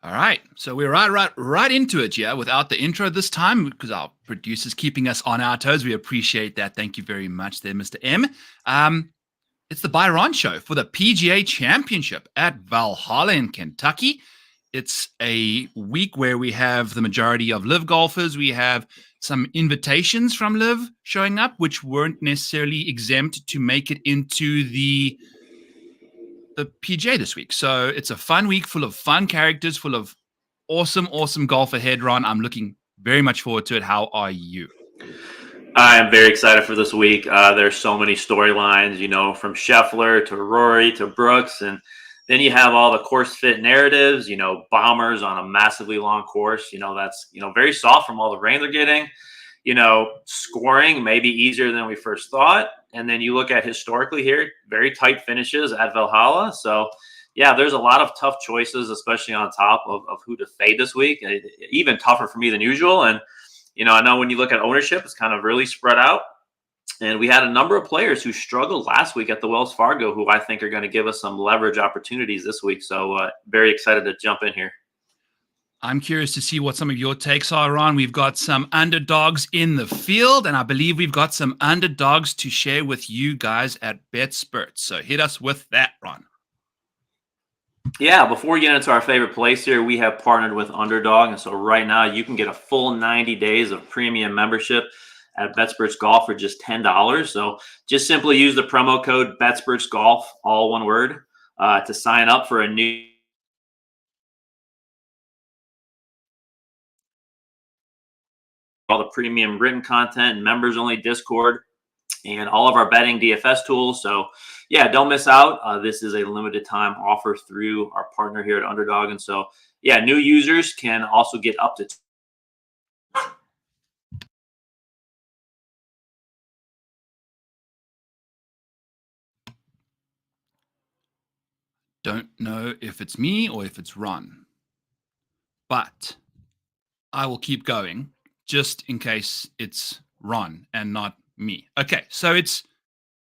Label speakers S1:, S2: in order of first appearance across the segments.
S1: All right, so we're right into it, yeah, without the intro this time because our producer's keeping us on our toes. We appreciate that. Thank you very much there, Mr. M. Um, it's the Byron Show for the PGA Championship at Valhalla in Kentucky. It's a week where we have the majority of live golfers. We have some invitations from live showing up, which weren't necessarily exempt to make it into the PGA this week. So it's a fun week full of fun characters, full of awesome golf ahead, Ron. I'm looking very much forward to it. How are you?
S2: I'm very excited for this week. There's so many storylines, from Scheffler to Rory to Brooks. And then you have all the course fit narratives, bombers on a massively long course. That's, very soft from all the rain they're getting. Scoring may be easier than we first thought. And then you look at historically here, very tight finishes at Valhalla. So, yeah, there's a lot of tough choices, especially on top of who to fade this week. Even tougher for me than usual. And, I know when you look at ownership, it's kind of really spread out. And we had a number of players who struggled last week at the Wells Fargo who I think are going to give us some leverage opportunities this week. So very excited to jump in here.
S1: I'm curious to see what some of your takes are, Ron. We've got some underdogs in the field, and I believe we've got some underdogs to share with you guys at BetSpurt. So hit us with that, Ron.
S2: Yeah, before we get into our favorite place here, we have partnered with Underdog. And so right now you can get a full 90 days of premium membership at BetSpurts Golf for just $10. So just simply use the promo code BetSpurts Golf, all one word, to sign up for a new all the premium written content, members only Discord, and all of our betting DFS tools. So yeah, don't miss out. This is a limited time offer through our partner here at Underdog. And so yeah, new users can also get up to
S1: Don't know if it's me or if it's Ron, but I will keep going just in case it's Ron and not me. Okay, so it's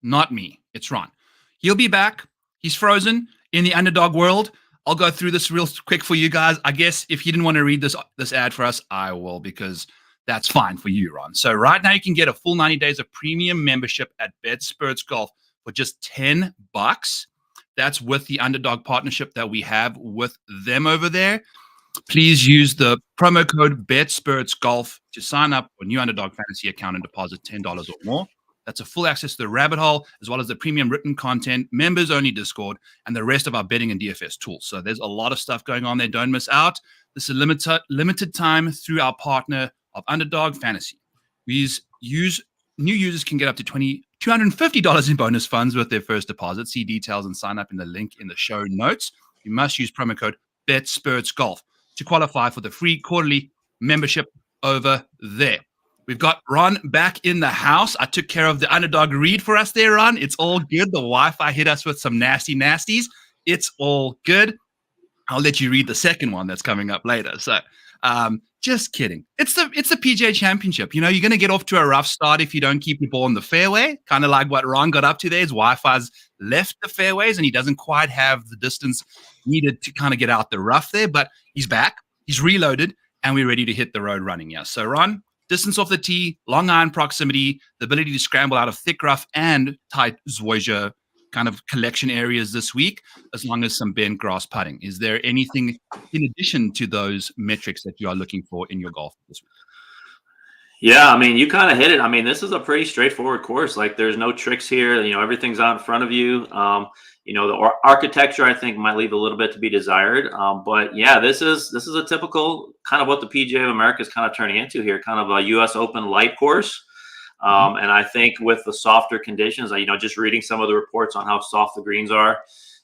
S1: not me. It's Ron. He'll be back. He's frozen in the underdog world. I'll go through this real quick for you guys. I guess if you didn't want to read this ad for us, I will, because that's fine for you, Ron. So right now you can get a full 90 days of premium membership at BetSpurts Golf for just $10. That's with the underdog partnership that we have with them over there. Please use the promo code BetSpurtsGolf to sign up for a new Underdog Fantasy account and deposit $10 or more. That's a full access to the rabbit hole, as well as the premium written content, members-only Discord, and the rest of our betting and DFS tools. So there's a lot of stuff going on there. Don't miss out. This is limited time through our partner of Underdog Fantasy. New users can get up to $250 in bonus funds with their first deposit. See details and sign up in the link in the show notes. You must use promo code BetSpurtsGolf to qualify for the free quarterly membership over there. We've got Ron back in the house. I took care of the underdog read for us there, Ron. It's all good. The Wi-Fi hit us with some nasties. It's all good. I'll let you read the second one that's coming up later. So just kidding. It's the PGA Championship. You're going to get off to a rough start if you don't keep your ball in the fairway, kind of like what Ron got up to there. His Wi-Fi's left the fairways, and he doesn't quite have the distance needed to kind of get out the rough there, but he's back. He's reloaded, and we're ready to hit the road running. Yeah. So, Ron, distance off the tee, long iron proximity, the ability to scramble out of thick rough and tight Zoysia kind of collection areas this week, as long as some bent grass putting. Is there anything in addition to those metrics that you are looking for in your golf this week?
S2: Yeah, I mean, you kind of hit it. I mean, this is a pretty straightforward course. Like, there's no tricks here. Everything's out in front of you. The architecture, I think, might leave a little bit to be desired. But yeah, this is a typical kind of what the PGA of America is kind of turning into here, kind of a U.S. Open light course. And I think with the softer conditions, just reading some of the reports on how soft the greens are,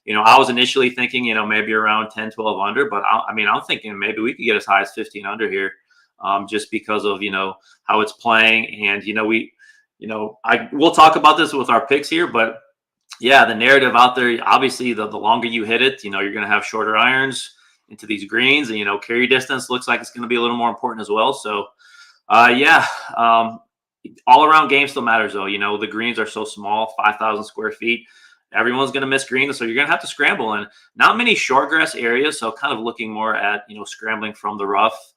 S2: I was initially thinking, maybe around 10, 12 under, but I'm thinking maybe we could get as high as 15 under here. Just because of, how it's playing. And, we'll talk about this with our picks here, but yeah, the narrative out there, obviously the longer you hit it, you're going to have shorter irons into these greens, and, carry distance looks like it's going to be a little more important as well. So, all around game still matters though. The greens are so small, 5,000 square feet. everyone's going to miss green. So you're going to have to scramble, and not many short grass areas. So kind of looking more at, scrambling from the rough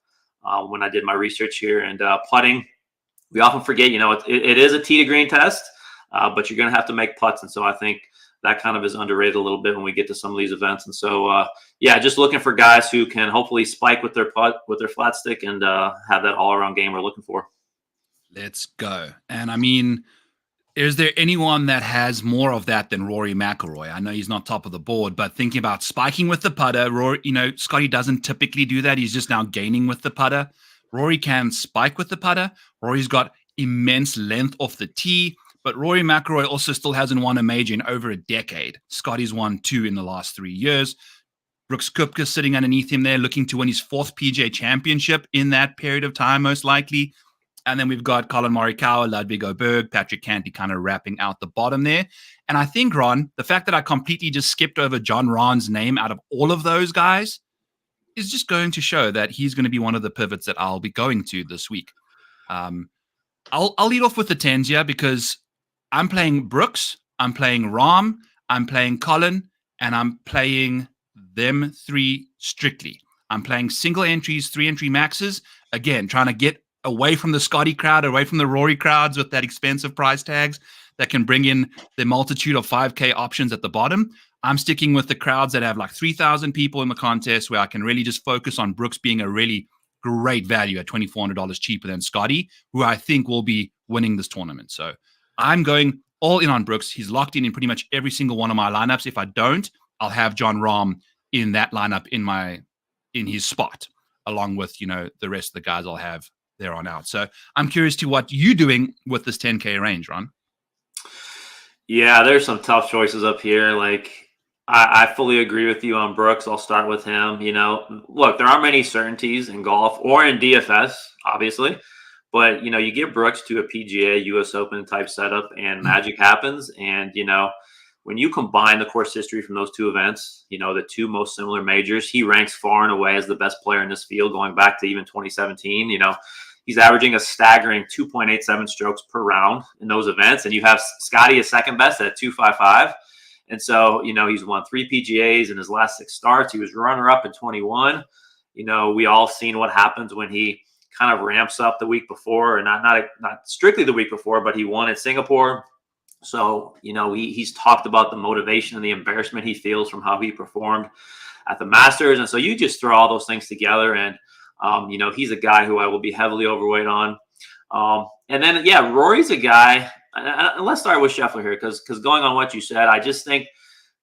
S2: when I did my research here. And putting, we often forget, it is a tee to green test, but you're going to have to make putts. And so I think that kind of is underrated a little bit when we get to some of these events. And so, just looking for guys who can hopefully spike with their putt, with their flat stick, and have that all around game we're looking for.
S1: Let's go. And I mean, is there anyone that has more of that than Rory McIlroy? I know he's not top of the board, but thinking about spiking with the putter, Rory, Scotty doesn't typically do that. He's just now gaining with the putter. Rory can spike with the putter. Rory's got immense length off the tee, but Rory McIlroy also still hasn't won a major in over a decade. Scotty's won 2 in the last 3 years. Brooks Koepka sitting underneath him there, looking to win his 4th PGA championship in that period of time, most likely. And then we've got Colin Morikawa, Ludwig Oberg, Patrick Cantlay kind of wrapping out the bottom there. And I think, Ron, the fact that I completely just skipped over John Rahn's name out of all of those guys is just going to show that he's going to be one of the pivots that I'll be going to this week. I'll lead off with the 10s here because I'm playing Brooks, I'm playing Rahm, I'm playing Colin, and I'm playing them 3 strictly. I'm playing single entries, 3 entry maxes. Again, trying to get away from the Scotty crowd, away from the Rory crowds with that expensive price tags that can bring in the multitude of 5K options at the bottom. I'm sticking with the crowds that have like 3,000 people in the contest, where I can really just focus on Brooks being a really great value at $2,400 cheaper than Scotty, who I think will be winning this tournament. So I'm going all in on Brooks. He's locked in pretty much every single one of my lineups. If I don't, I'll have John Rahm in that lineup in his spot, along with, the rest of the guys I'll have there on out. So I'm curious to what you're doing with this 10K range, Ron.
S2: Yeah, there's some tough choices up here. Like, I fully agree with you on Brooks. I'll start with him. Look, there aren't many certainties in golf or in DFS, obviously, but you get Brooks to a PGA, US Open type setup, and magic happens. And when you combine the course history from those 2 events, the 2 most similar majors, he ranks far and away as the best player in this field, going back to even 2017. He's averaging a staggering 2.87 strokes per round in those events. And you have Scotty as second best at 2.55. And so, he's won 3 PGAs in his last 6 starts. He was runner-up in 21. We all seen what happens when he kind of ramps up the week before, or not strictly the week before, but he won in Singapore. So, he's talked about the motivation and the embarrassment he feels from how he performed at the Masters. And so you just throw all those things together, and, he's a guy who I will be heavily overweight on. And then, Rory's a guy. And let's start with Scheffler here, because going on what you said, I just think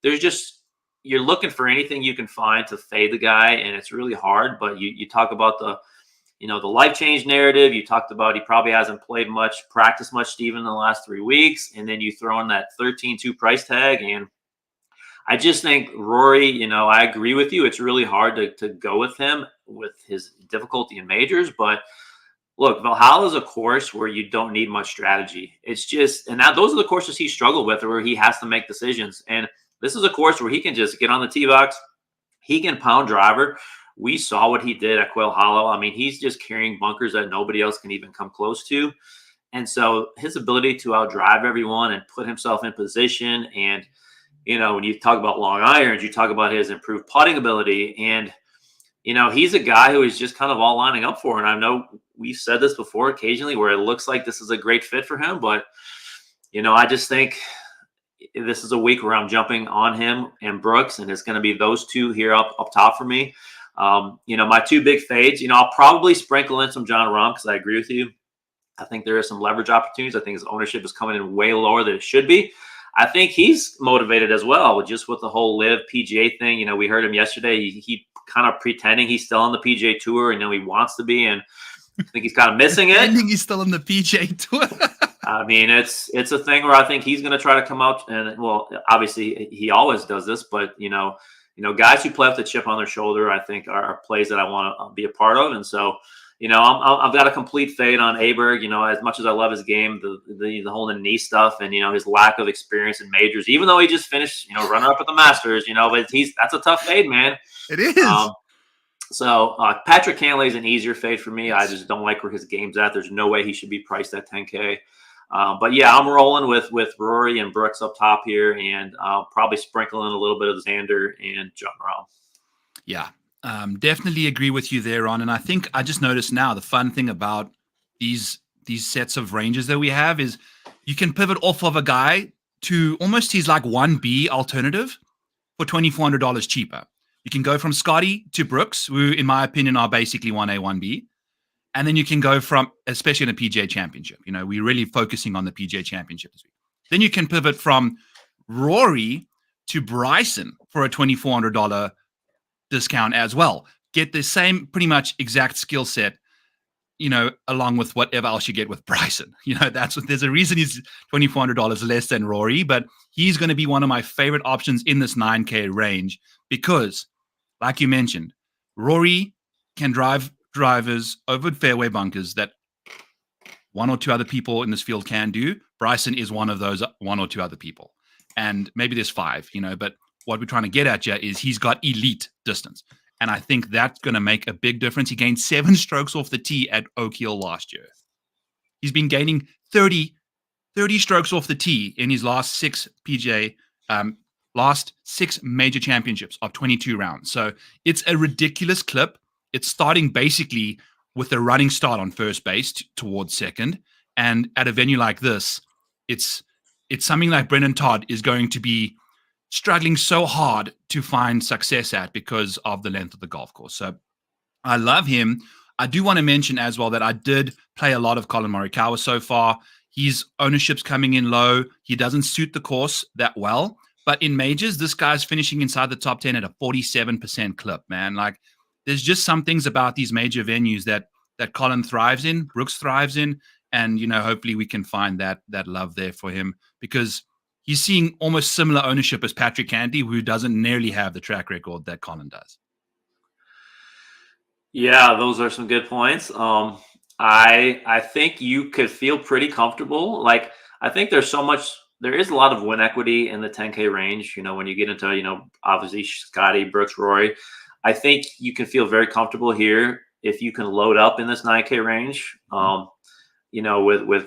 S2: you're looking for anything you can find to fade the guy, and it's really hard. But you talk about the life change narrative. You talked about he probably hasn't practiced much, Steven, in the last 3 weeks. And then you throw in that 13.2 price tag. And I just think Rory, I agree with you. It's really hard to go with him with his difficulty in majors. But look, Valhalla is a course where you don't need much strategy. It's just, and those are the courses he struggled with, where he has to make decisions. And this is a course where he can just get on the tee box. He can pound driver. We saw what he did at Quail Hollow. I mean, he's just carrying bunkers that nobody else can even come close to. And so his ability to outdrive everyone and put himself in position. And, when you talk about long irons, you talk about his improved putting ability. And, he's a guy who is just kind of all lining up for it. And I know we've said this before occasionally, where it looks like this is a great fit for him. But, I just think this is a week where I'm jumping on him and Brooks, and it's going to be those 2 here up top for me. My 2 big fades, I'll probably sprinkle in some John Rahm, because I agree with you. I think there are some leverage opportunities. I think his ownership is coming in way lower than it should be. I think he's motivated as well, just with the whole live PGA thing. We heard him yesterday. He kind of pretending he's still on the PGA Tour, and he wants to be, and I think he's kind of missing it.
S1: I think he's still on the PGA Tour.
S2: I mean, it's a thing where I think he's going to try to come out, and well, obviously he always does this, but guys who play with the chip on their shoulder, I think are plays that I want to be a part of. And so, I've got a complete fade on Aberg. As much as I love his game, the whole knee stuff, and his lack of experience in majors, even though he just finished runner up at the Masters, but that's a tough fade, man.
S1: It is.
S2: So Patrick Cantlay is an easier fade for me. I just don't like where his game's at. There's no way he should be priced at 10K. But yeah, I'm rolling with Rory and Brooks up top here, and I'll probably sprinkle in a little bit of Xander and John Rahm.
S1: Yeah, definitely agree with you there, Ron. And I think I just noticed now the fun thing about these sets of ranges that we have is you can pivot off of a guy to almost his like 1B alternative for $2,400 cheaper. You can go from Scotty to Brooks, who in my opinion are basically 1A, 1B. And then you can go from, especially in a PGA championship, we're really focusing on the PGA championship this week. Then you can pivot from Rory to Bryson for a $2,400 discount as well. Get the same pretty much exact skill set, along with whatever else you get with Bryson. There's a reason he's $2,400 less than Rory, but he's going to be one of my favorite options in this 9K range because, like you mentioned, Rory can drive drivers over fairway bunkers that one or two other people in this field can do. Bryson is one of those one or two other people. And maybe there's five, but what we're trying to get at you is he's got elite distance. And I think that's going to make a big difference. He gained 7 strokes off the tee at Oak Hill last year. He's been gaining 30 strokes off the tee in his last 6 PGA, last 6 major championships of 22 rounds. So it's a ridiculous clip. It's starting basically with a running start on first base towards second. And at a venue like this, it's something like Brendan Todd is going to be struggling so hard to find success at because of the length of the golf course. So I love him. I do want to mention as well that I did play a lot of Colin Morikawa so far. His ownership's coming in low. He doesn't suit the course that well. But in majors, this guy's finishing inside the top 10 at a 47% clip, man. Like, there's just some things about these major venues that Colin thrives in, Brooks thrives in, and hopefully we can find that love there for him because he's seeing almost similar ownership as Patrick Cantlay, who doesn't nearly have the track record that Colin does.
S2: Yeah, those are some good points. I think you could feel pretty comfortable. Like, I think there is a lot of win equity in the 10K range. When you get into, obviously Scotty, Brooks, Rory, I think you can feel very comfortable here if you can load up in this 9K range. With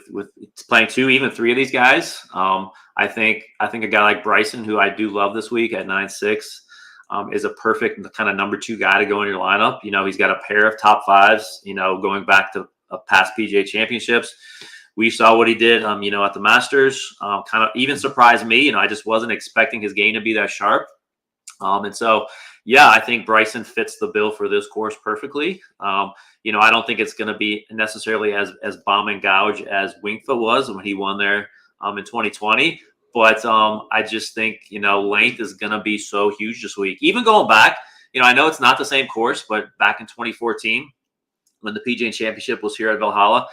S2: playing 2, even 3 of these guys. I think a guy like Bryson, who I do love this week at 9.6, is a perfect kind of number 2 guy to go in your lineup. He's got a pair of top 5s, going back to past PGA championships. We saw what he did, at the Masters. Kind of even surprised me. I just wasn't expecting his game to be that sharp. And so, yeah, I think Bryson fits the bill for this course perfectly. I don't think it's going to be necessarily as bomb and gouge as Winged Foot was when he won there in 2020. But I just think, length is going to be so huge this week. Even going back, I know it's not the same course, but back in 2014, when the PGA Championship was here at Valhalla,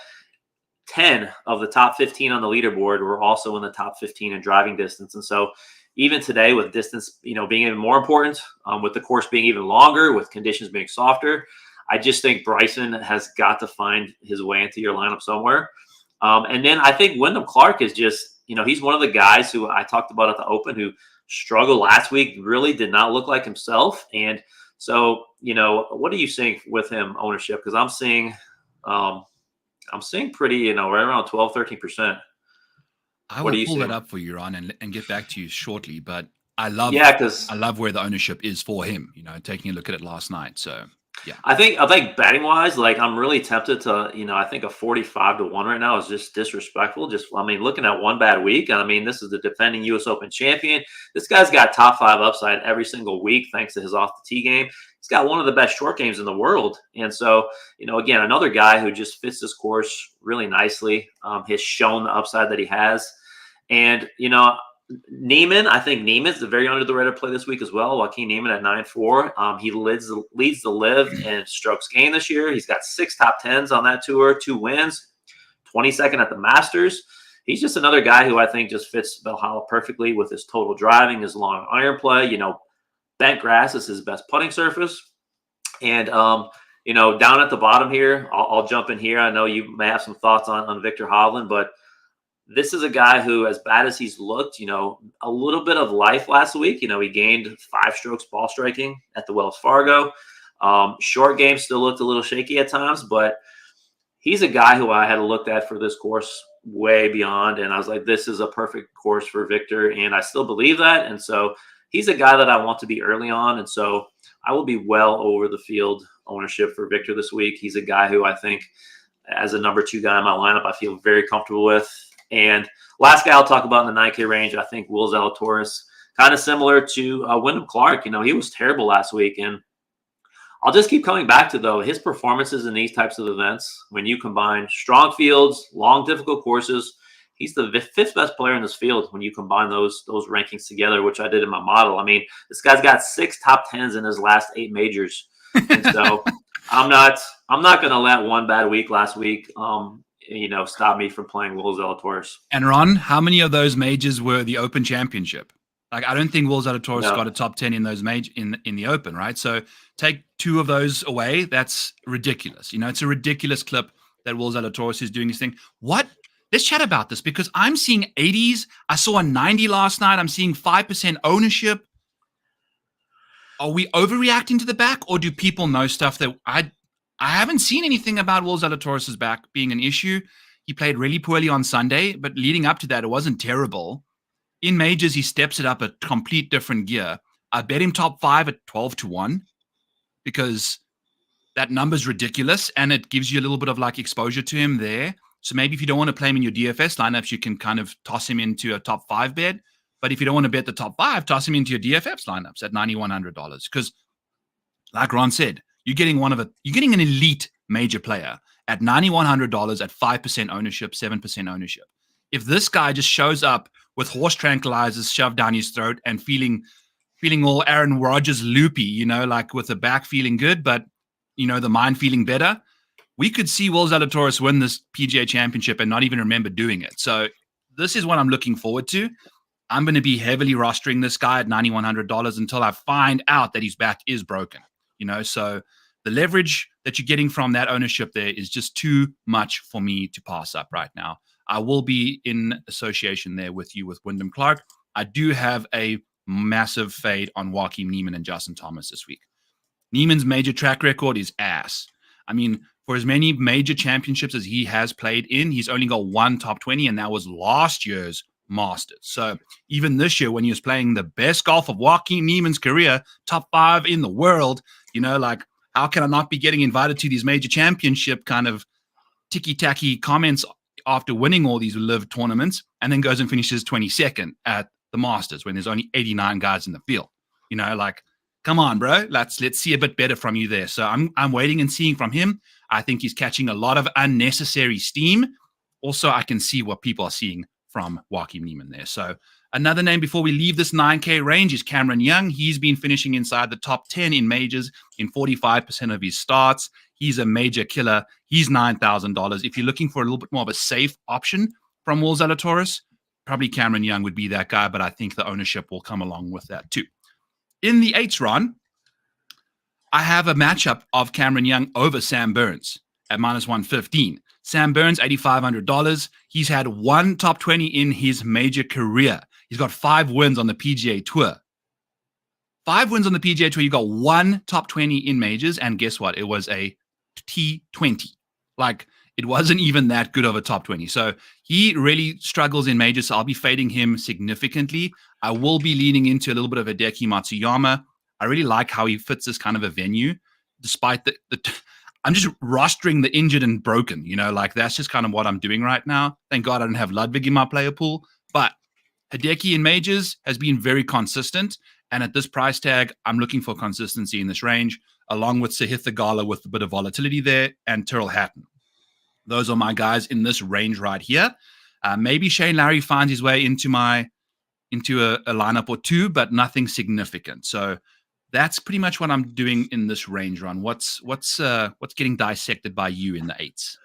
S2: 10 of the top 15 on the leaderboard were also in the top 15 in driving distance. And so even today, with distance, being even more important, with the course being even longer, with conditions being softer, I just think Bryson has got to find his way into your lineup somewhere. And then I think Wyndham Clark is just, he's one of the guys who I talked about at the Open who struggled last week, really did not look like himself. And so, what are you seeing with him ownership? Because I'm seeing pretty, right around 12, 13%.
S1: I will pull that up for you, Ron, and get back to you shortly. But I love where the ownership is for him. Taking a look at it last night. So yeah,
S2: I think betting wise, like I'm really tempted to, I think a 45-1 right now is just disrespectful. Looking at one bad week, and this is the defending U.S. Open champion. This guy's got top 5 upside every single week thanks to his off the tee game. He's got one of the best short games in the world, and so again, another guy who just fits this course really nicely. Has shown the upside that he has. And, Neiman, I think Neiman's a very under the radar play this week as well. Joaquin Neiman at 9.4. He leads the LIV in strokes gained this year. He's got 6 top 10s on that tour, 2 wins, 22nd at the Masters. He's just another guy who I think just fits Valhalla perfectly with his total driving, his long iron play. Bent grass is his best putting surface. And, down at the bottom here, I'll jump in here. I know you may have some thoughts on Victor Hovland, but this is a guy who, as bad as he's looked, a little bit of life last week. He gained 5 strokes ball striking at the Wells Fargo. Short game still looked a little shaky at times, but he's a guy who I had looked at for this course way beyond. And I was like, this is a perfect course for Victor. And I still believe that. And so he's a guy that I want to be early on. And so I will be well over the field ownership for Victor this week. He's a guy who I think, as a number 2 guy in my lineup, I feel very comfortable with. And last guy I'll talk about in the 9K range, I think Will Zalatoris, kind of similar to Wyndham Clark. He was terrible last week. And I'll just keep coming back to, though, his performances in these types of events. When you combine strong fields, long, difficult courses, he's the 5th best player in this field when you combine those rankings together, which I did in my model. I mean, this guy's got 6 top 10s in his last 8 majors. And so I'm not going to let one bad week last week, stop me from playing Will Zalatoris.
S1: And Ron, how many of those majors were the Open Championship? Like, I don't think Will Zalatoris got a top 10 in those in the Open, right? So take 2 of those away. That's ridiculous. It's a ridiculous clip that Will Zalatoris is doing this thing. What? Let's chat about this, because I'm seeing 80s. I saw a 90 last night. I'm seeing 5% ownership. Are we overreacting to the back, or do people know stuff that I haven't seen anything about Will Zalatoris' back being an issue? He played really poorly on Sunday, but leading up to that, it wasn't terrible. In majors, he steps it up a complete different gear. I bet him top 5 at 12-1 because that number's ridiculous, and it gives you a little bit of like exposure to him there. So maybe if you don't want to play him in your DFS lineups, you can kind of toss him into a top 5 bet. But if you don't want to bet the top 5, toss him into your DFS lineups at $9,100. Because, like Ron said, you're getting an elite major player at $9,100 at 5% ownership, 7% ownership. If this guy just shows up with horse tranquilizers shoved down his throat and feeling all Aaron Rodgers loopy, like with the back feeling good, but the mind feeling better, we could see Will Zalatoris win this PGA Championship and not even remember doing it. So this is what I'm looking forward to. I'm going to be heavily rostering this guy at $9,100 until I find out that his back is broken. So the leverage that you're getting from that ownership there is just too much for me to pass up right now. I will be in association there with you with Wyndham Clark. I do have a massive fade on Joaquin Niemann and Justin Thomas this week. Niemann's major track record is ass. I mean, for as many major championships as he has played in, he's only got 1 top 20, and that was last year's Masters. So even this year, when he was playing the best golf of Joaquin Niemann's career, top 5 in the world, how can I not be getting invited to these major championship kind of ticky-tacky comments after winning all these live tournaments, and then goes and finishes 22nd at the Masters when there's only 89 guys in the field? Come on, bro. Let's see a bit better from you there. So I'm waiting and seeing from him. I think he's catching a lot of unnecessary steam. Also, I can see what people are seeing from Joaquin Niemann there. So another name before we leave this 9K range is Cameron Young. He's been finishing inside the top 10 in majors in 45% of his starts. He's a major killer. He's $9,000. If you're looking for a little bit more of a safe option from Will Zalatoris, probably Cameron Young would be that guy, but I think the ownership will come along with that too. In the 8th, Ron, I have a matchup of Cameron Young over Sam Burns at -115. Sam Burns, $8,500. He's had 1 top 20 in his major career. He's got 5 wins on the PGA Tour. 5 wins on the PGA Tour. You got 1 top 20 in majors, and guess what? It was a T20. It wasn't even that good of a top 20. So he really struggles in majors, so I'll be fading him significantly. I will be leaning into a little bit of Hideki Matsuyama. I really like how he fits this kind of a venue, despite the I'm just rostering the injured and broken, that's just kind of what I'm doing right now. Thank God I don't have Ludwig in my player pool, but Hideki in majors has been very consistent. And at this price tag, I'm looking for consistency in this range, along with Sahith Theegala with a bit of volatility there, and Tyrrell Hatton. Those are my guys in this range right here. Maybe Shane Larry finds his way into a lineup or 2, but nothing significant. So that's pretty much what I'm doing in this range run. What's getting dissected by you in the 8s?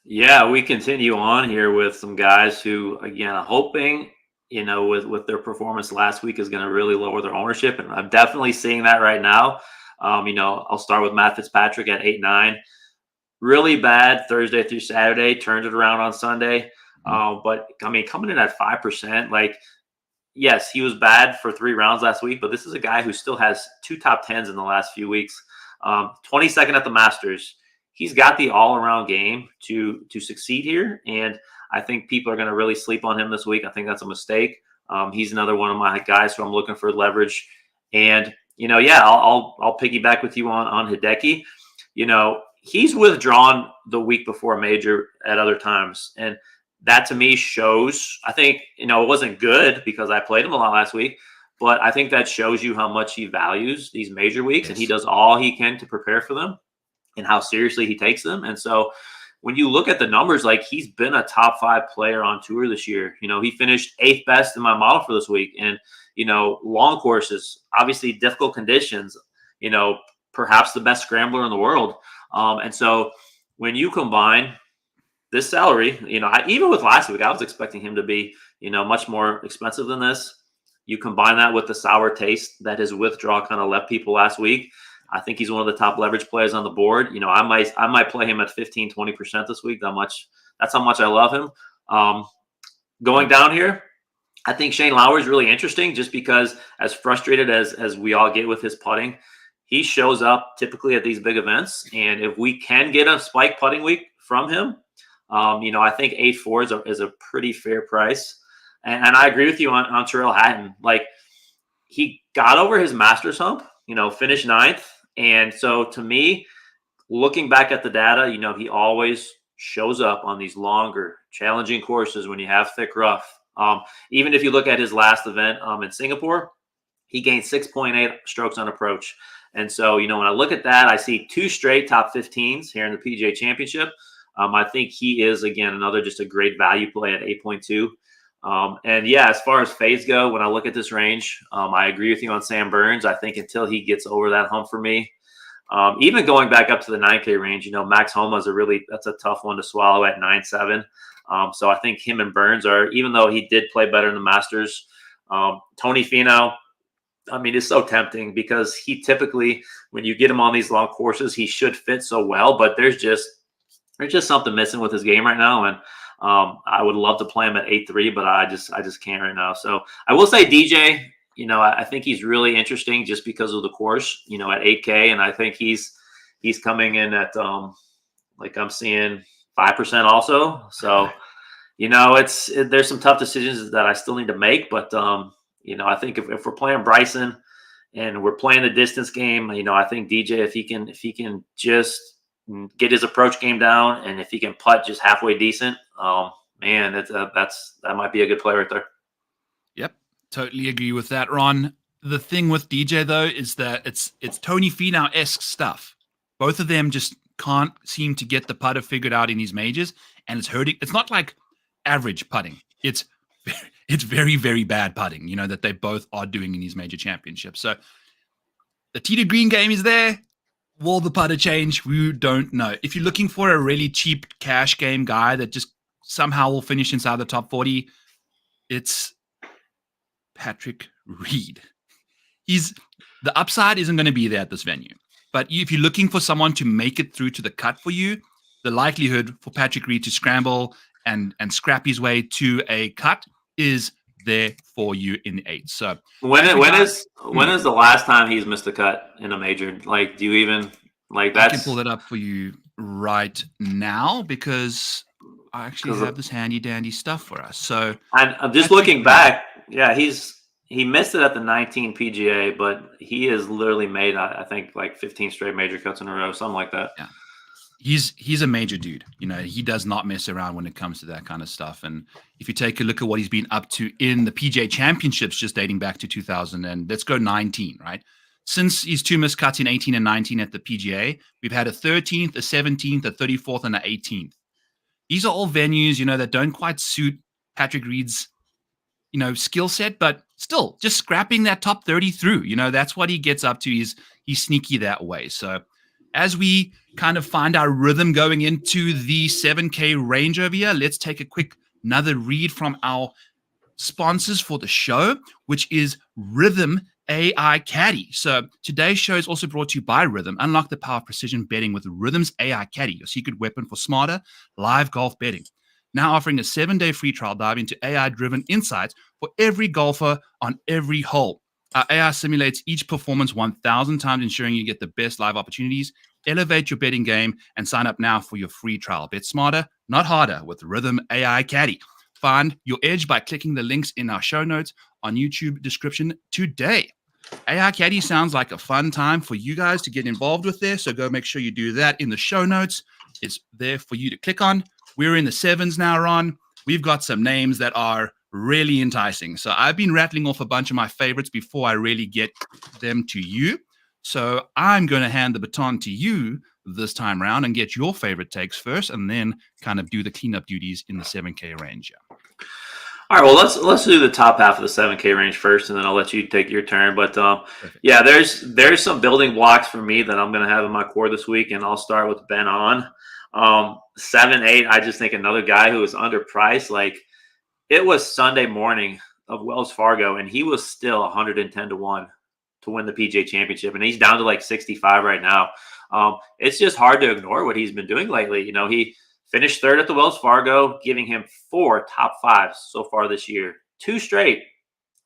S2: Yeah, we continue on here with some guys who, again, are hoping, with their performance last week is going to really lower their ownership. And I'm definitely seeing that right now. I'll start with Matt Fitzpatrick at 8-9. Really bad Thursday through Saturday, turned it around on Sunday. But coming in at 5%, yes, he was bad for 3 rounds last week, but this is a guy who still has 2 top 10s in the last few weeks. 22nd at the Masters. he's got the all-around game to succeed here, and I think people are going to really sleep on him this week. I think that's a mistake. He's another one of my guys who I'm looking for leverage. And, yeah, I'll piggyback with you on Hideki. He's withdrawn the week before a major at other times. And that to me shows, I think, it wasn't good because I played him a lot last week, but I think that shows you how much he values these major weeks, and he does all he can to prepare for them and how seriously he takes them. And so when you look at the numbers, like, he's been a top 5 player on tour this year. He finished 8th best in my model for this week. And, long courses, obviously difficult conditions, perhaps the best scrambler in the world. And so when you combine this salary, even with last week, I was expecting him to be, much more expensive than this. You combine that with the sour taste that his withdrawal kind of left people last week. I think he's one of the top leverage players on the board. I might play him at 15, 20% this week. That's how much I love him. Going down here, I think Shane Lowry is really interesting just because, as frustrated as we all get with his putting, he shows up typically at these big events. And if we can get a spike putting week from him, I think 8.4 is a pretty fair price. And I agree with you on Tyrrell Hatton. Like, he got over his Masters hump, finished 9th. And so to me, looking back at the data, he always shows up on these longer, challenging courses when you have thick rough. Even if you look at his last event in Singapore, he gained 6.8 strokes on approach. And so, when I look at that, I see 2 straight top 15s here in the PGA Championship. I think he is, again, just a great value play at 8.2. And yeah, as far as fades go, when I look at this range, I agree with you on Sam Burns. I think until he gets over that hump for me, even going back up to the 9K range, Max Homa that's a tough one to swallow at 9.7. So I think him and Burns are, even though he did play better in the Masters, Tony Finau, it's so tempting because he typically, when you get him on these long courses, he should fit so well, but there's just something missing with his game right now. And I would love to play him at 8.3, but I just can't right now. So I will say DJ, I think he's really interesting just because of the course, at 8K. And I think he's coming in at, I'm seeing 5% also. So, there's some tough decisions that I still need to make, but, I think if we're playing Bryson and we're playing the distance game, I think DJ, if he can just get his approach game down, and if he can putt just halfway decent, man, that might be a good play right there.
S1: Yep, totally agree with that, Ron. The thing with DJ though is that it's Tony Finau-esque stuff. Both of them just can't seem to get the putter figured out in these majors, and it's hurting. It's not like average putting. It's very, very bad putting, that they both are doing in these major championships. So the tee to green game is there. Will the putter change? We don't know. If you're looking for a really cheap cash game guy that just somehow will finish inside the top 40, it's Patrick Reed. The upside isn't going to be there at this venue. But if you're looking for someone to make it through to the cut for you, the likelihood for Patrick Reed to scramble and scrap his way to a cut is there for you in the 8th. So
S2: when is the last time he's missed a cut in a major? Like, do you even that?
S1: I can pull that up for you right now because I actually have this handy dandy stuff for us. So
S2: I'm just looking back. Yeah, he missed it at the 19 PGA, but he has literally made I think 15 straight major cuts in a row, something like that.
S1: Yeah. He's a major dude. He does not mess around when it comes to that kind of stuff. And if you take a look at what he's been up to in the PGA Championships, just dating back to 2000 and let's go 19, right? Since his 2 missed cuts in 18 and 19 at the PGA, we've had a 13th, a 17th, a 34th, and an 18th. These are all venues, that don't quite suit Patrick Reed's, skill set, but still just scrapping that top 30 through. That's what he gets up to. He's sneaky that way. So as we kind of find our rhythm going into the 7K range over here, let's take another read from our sponsors for the show, which is Rhythm AI Caddy. So today's show is also brought to you by Rhythm. Unlock the power of precision betting with Rhythm's AI Caddy, your secret weapon for smarter live golf betting. Now offering a 7-day free trial, dive into AI-driven insights for every golfer on every hole. Our AI simulates each performance 1,000 times, ensuring you get the best live opportunities Elevate your betting game and sign up now for your free trial. Bet smarter, not harder with Rhythm AI Caddy. Find your edge by clicking the links in our show notes on YouTube description today. AI Caddy sounds like a fun time for you guys to get involved with there, so go make sure you do that in the show notes. It's there for you to click on. We're in the sevens now, Ron. We've got some names that are really enticing. So I've been rattling off a bunch of my favorites before I really get them to you. So I'm going to hand the baton to you this time around and get your favorite takes first, and then kind of do the cleanup duties in the 7K range.
S2: All right, well, let's do the top half of the 7K range first, and then I'll let you take your turn. But yeah, there's some building blocks for me that I'm going to have in my core this week, and I'll start with Ben On. 7-8, I just think another guy who is underpriced. Like, it was Sunday morning of Wells Fargo, and he was still 110 to 1 to win the PGA Championship, and he's down to like 65 right now. It's just hard to ignore what he's been doing lately. You know, he finished third at the Wells Fargo, giving him 4 top fives so far this year, 2 straight.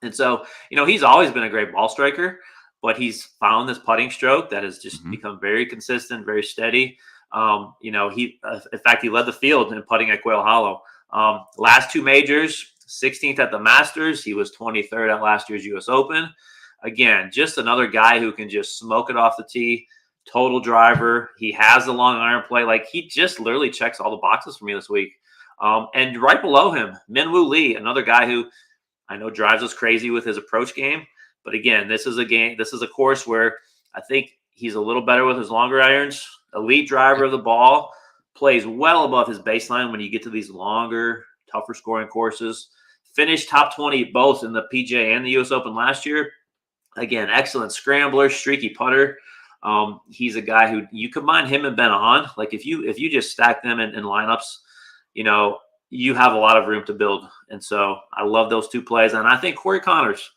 S2: And so, you know, he's always been a great ball striker, but he's found this putting stroke that has just become very consistent, very steady. You know, in fact, he led the field in putting at Quail Hollow. Last 2 majors, 16th at the Masters. He was 23rd at last year's U.S. Open. Again, just another guy who can just smoke it off the tee. Total driver. He has the long iron play. Like, he just literally checks all the boxes for me this week. And right below him, Minwoo Lee, another guy who I know drives us crazy with his approach game. But again, this is a course where I think he's a little better with his longer irons. Elite driver of the ball, plays well above his baseline when you get to these longer, tougher scoring courses. Finished top 20 both in the PGA and the U.S. Open last year. Again, excellent scrambler, streaky putter. He's a guy who you combine him and Ben On. Like, if you just stack them in lineups, you know, you have a lot of room to build. And so I love those 2 plays. And I think Corey Connors,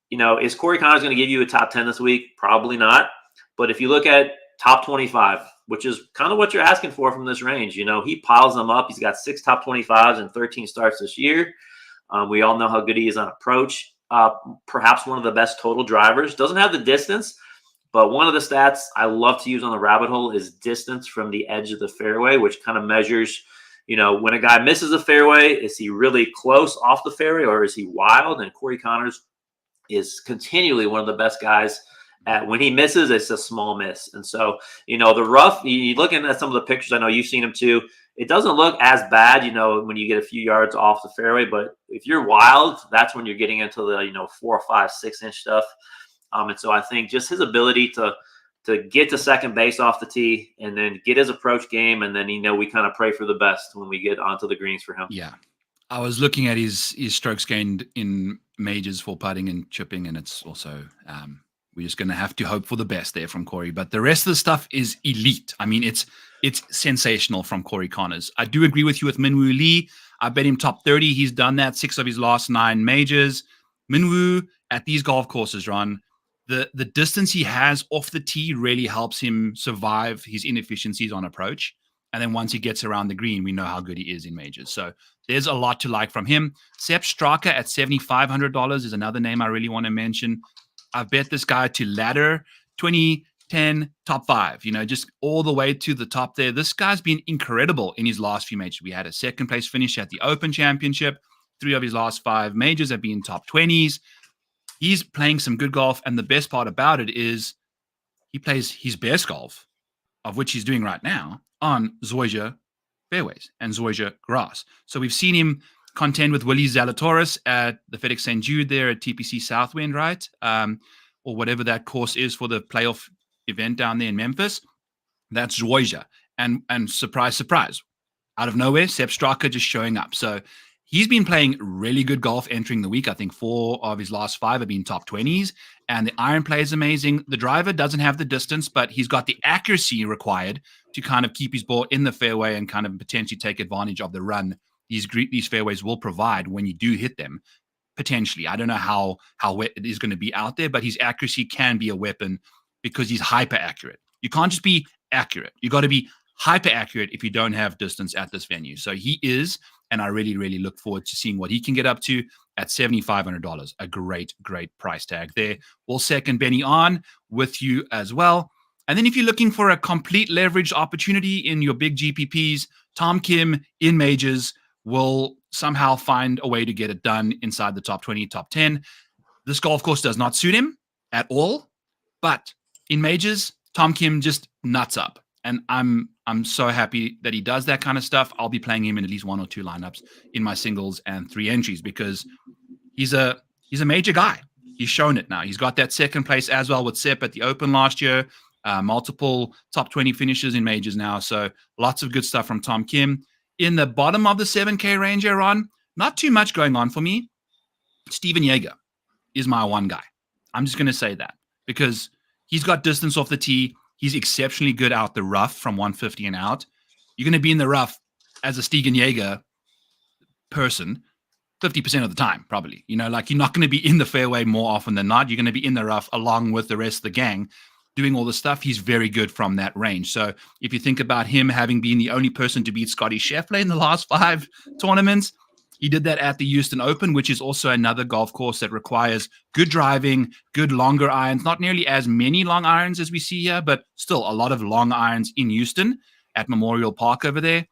S2: you know, is Corey Connors going to give you a top 10 this week? Probably not. But if you look at top 25, which is kind of what you're asking for from this range, you know, he piles them up. He's got 6 top 25s and 13 starts this year. We all know how good he is on approach. Perhaps one of the best total drivers. Doesn't have the distance, but one of the stats I love to use on the rabbit hole is distance from the edge of the fairway, which kind of measures, you know, when a guy misses a fairway, is he really close off the fairway or is he wild? And Corey Connors is continually one of the best guys at when he misses, it's a small miss. And so, you know, the rough, you looking at some of the pictures, I know you've seen him too. It doesn't look as bad, you know, when you get a few yards off the fairway, but if you're wild, that's when you're getting into the, you know, 4, 5, 6 inch stuff. And so I think just his ability to get to second base off the tee and then get his approach game. And then, you know, we kind of pray for the best when we get onto the greens for him.
S1: Yeah. I was looking at his strokes gained in majors for putting and chipping, and it's also, we're just going to have to hope for the best there from Corey. But the rest of the stuff is elite. I mean, it's sensational from Corey Connors. I do agree with you with Minwoo Lee. I bet him top 30. He's done that 6 of his last 9 majors. Minwoo at these golf courses, Ron, the distance he has off the tee really helps him survive his inefficiencies on approach. And then once he gets around the green, we know how good he is in majors. So there's a lot to like from him. Sepp Straka at $7,500 is another name I really want to mention. I've bet this guy to ladder 2010 top 5, you know, just all the way to the top there. This guy's been incredible in his last few majors. We had a 2nd place finish at the Open Championship. 3 of his last 5 majors have been top 20s. He's playing some good golf. And the best part about it is he plays his best golf, of which he's doing right now, on Zoysia fairways and Zoysia grass. So we've seen him contend with Willie Zalatoris at the FedEx St. Jude there at TPC Southwind, right? Or whatever that course is for the playoff event down there in Memphis. That's Zoysia. And surprise, surprise, out of nowhere, Sepp Straka just showing up. So he's been playing really good golf entering the week. I think 4 of his last 5 have been top 20s. And the iron play is amazing. The driver doesn't have the distance, but he's got the accuracy required to kind of keep his ball in the fairway and kind of potentially take advantage of the run these fairways will provide when you do hit them. Potentially, I don't know how wet it is going to be out there, but his accuracy can be a weapon because he's hyper accurate. You can't just be accurate. You got to be hyper accurate if you don't have distance at this venue. So he is, and I really, really look forward to seeing what he can get up to at $7,500. A great, great price tag there. We'll second Benny on with you as well. And then if you're looking for a complete leverage opportunity in your big GPPs, Tom Kim in majors will somehow find a way to get it done inside the top 20, top 10. This golf course does not suit him at all, but in majors, Tom Kim just nuts up. And I'm so happy that he does that kind of stuff. I'll be playing him in at least 1 or 2 lineups in my singles and 3 entries because he's a major guy. He's shown it now. He's got that second place as well with Sepp at the Open last year. Multiple top 20 finishes in majors now. So lots of good stuff from Tom Kim. In the bottom of the 7K range, Aaron, not too much going on for me. Steven Yeager is my one guy. I'm just going to say that because he's got distance off the tee. He's exceptionally good out the rough from 150 and out. You're going to be in the rough as a Steven Yeager person 50% of the time, probably. Like you're not going to be in the fairway more often than not. You're going to be in the rough along with the rest of the gang doing all the stuff. He's very good from that range. So if you think about him having been the only person to beat Scotty Scheffler in the last 5 tournaments, he did that at the Houston Open, which is also another golf course that requires good driving, good longer irons, not nearly as many long irons as we see here, but still a lot of long irons in Houston at Memorial Park over there.